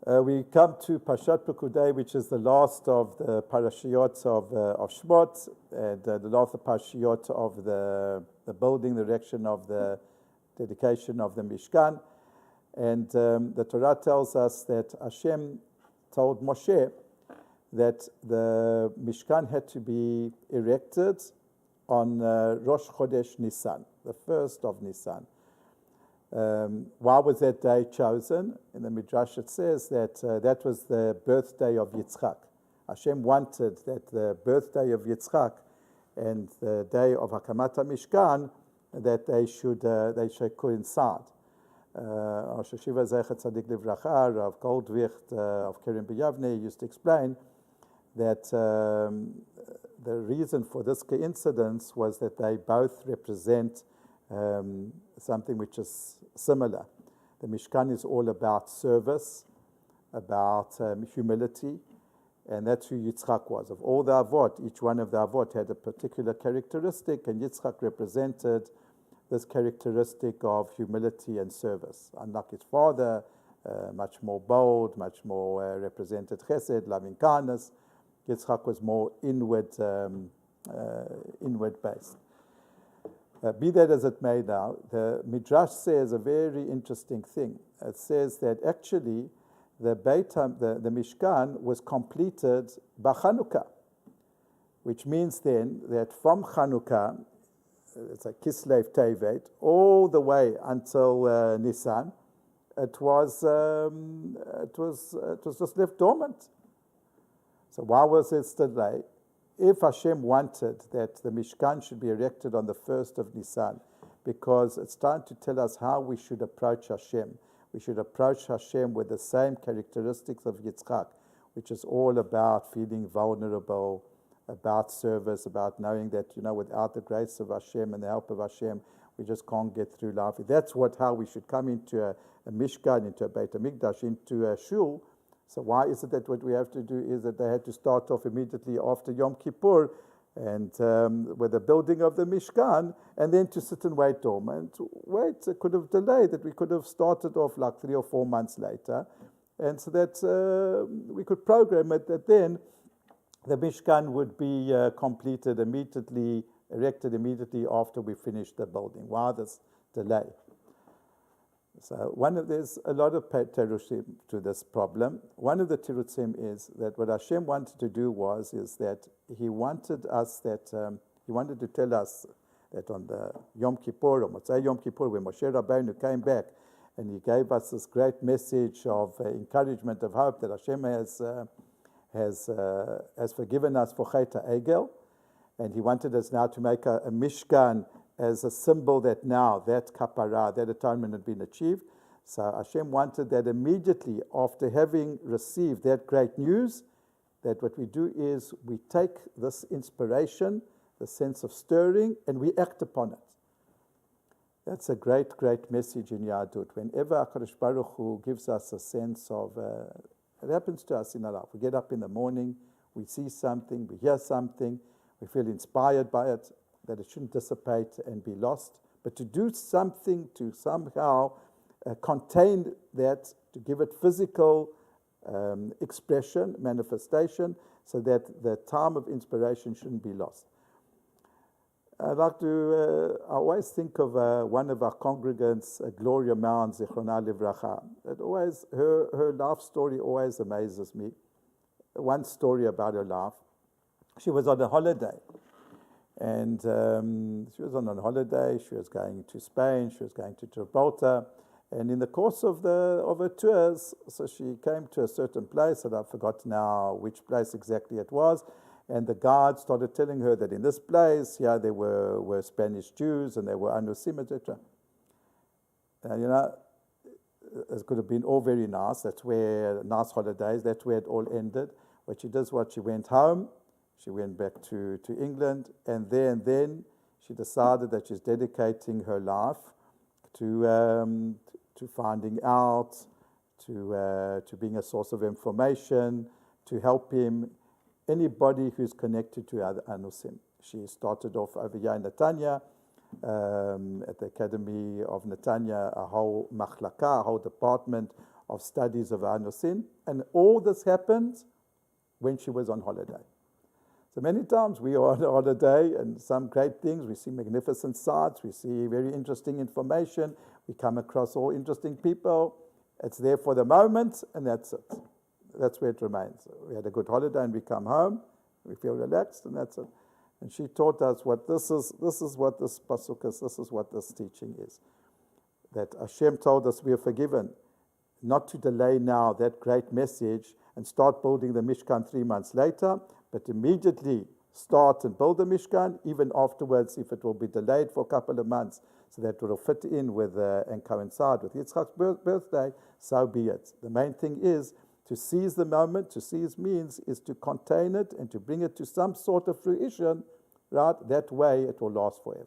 We come to Parshat Pekudei, which is the last of the parashot of Shmot, and the last of the parashot of the building, the erection of the dedication of the Mishkan. And the Torah tells us that Hashem told Moshe that the Mishkan had to be erected on Rosh Chodesh Nissan, the first of Nissan. Why was that day chosen? In the Midrash it says that that was the birthday of Yitzchak. Hashem wanted that the birthday of Yitzchak and the day of Hakamat HaMishkan, that they should coincide. Rosh Hashiva Zecher Tzadik Livracha, Rav Goldwicht of Kerem B'Yavne used to explain that the reason for this coincidence was that they both represent something which is similar. The Mishkan is all about service, about humility, and that's who Yitzchak was. Of all the Avot, each one of the Avot had a particular characteristic, and Yitzchak represented this characteristic of humility and service. Unlike his father, much more bold, much more represented chesed, loving kindness. Yitzchak was more inward based. Be that as it may now, the Midrash says a very interesting thing. It says that actually the Mishkan was completed by Chanukah, which means then that from Chanukah, it's like Kislev-Tevet, all the way until Nissan, it was just left dormant. So why was it delayed? If Hashem wanted that the Mishkan should be erected on the 1st of Nissan, because it's time to tell us how we should approach Hashem. We should approach Hashem with the same characteristics of Yitzchak, which is all about feeling vulnerable, about service, about knowing that, without the grace of Hashem and the help of Hashem, we just can't get through life. That's how we should come into a Mishkan, into a Beit HaMikdash, into a shul. So why is it that what we have to do is that they had to start off immediately after Yom Kippur and with the building of the Mishkan, and then to sit and wait dormant? It could have delayed, that we could have started off like 3 or 4 months later, and so that we could program it that then the Mishkan would be completed immediately, erected immediately after we finished the building. Why this delay? So there's a lot of terutzim to this problem. One of the terutzim is that what Hashem wanted to do is that He wanted to tell us that on the Yom Kippur, or Motzei Yom Kippur, when Moshe Rabbeinu came back, and he gave us this great message of encouragement, of hope that Hashem has forgiven us for Chet HaEgel, and He wanted us now to make a Mishkan as a symbol that now that kapara, that atonement had been achieved. So Hashem wanted that immediately after having received that great news, that what we do is we take this inspiration, the sense of stirring, and we act upon it. That's a great, great message in Yahadut. Whenever HaKadosh Baruch Hu gives us a sense of, it happens to us in our life. We get up in the morning, we see something, we hear something, we feel inspired by it, that it shouldn't dissipate and be lost, but to do something to somehow contain that, to give it physical expression, manifestation, so that the time of inspiration shouldn't be lost. I always think of one of our congregants, Gloria Mound, Zichrona Livracha. Her life story always amazes me. One story about her life. She was on a holiday. And she was on a holiday, she was going to Spain, she was going to Gibraltar, and in the course of her tours, so she came to a certain place, and I forgot now which place exactly it was, and the guide started telling her that in this place, there were Spanish Jews, and there were Anusim, etc. It could have been all very nice, that's where, nice holidays, that's where it all ended. What she did was she went home, she went back to England, and then she decided that she's dedicating her life to finding out, to being a source of information, to help anybody who's connected to other Anusim. She started off over here in Netanya, at the Academy of Netanya, a whole machlaka, a whole department of studies of Anusin. And all this happened when she was on holiday. So many times we are on holiday and some great things, we see magnificent sights, we see very interesting information, we come across all interesting people. It's there for the moment and that's it. That's where it remains. We had a good holiday and we come home, we feel relaxed and that's it. And she taught us what this is what this pasuk is, this is what this teaching is. That Hashem told us we are forgiven, not to delay now that great message and start building the Mishkan 3 months later, but immediately start and build the Mishkan, even afterwards, if it will be delayed for a couple of months, so that it will fit in with and coincide with Yitzchak's birthday, so be it. The main thing is to seize the moment. To seize means is to contain it and to bring it to some sort of fruition, right? That way it will last forever.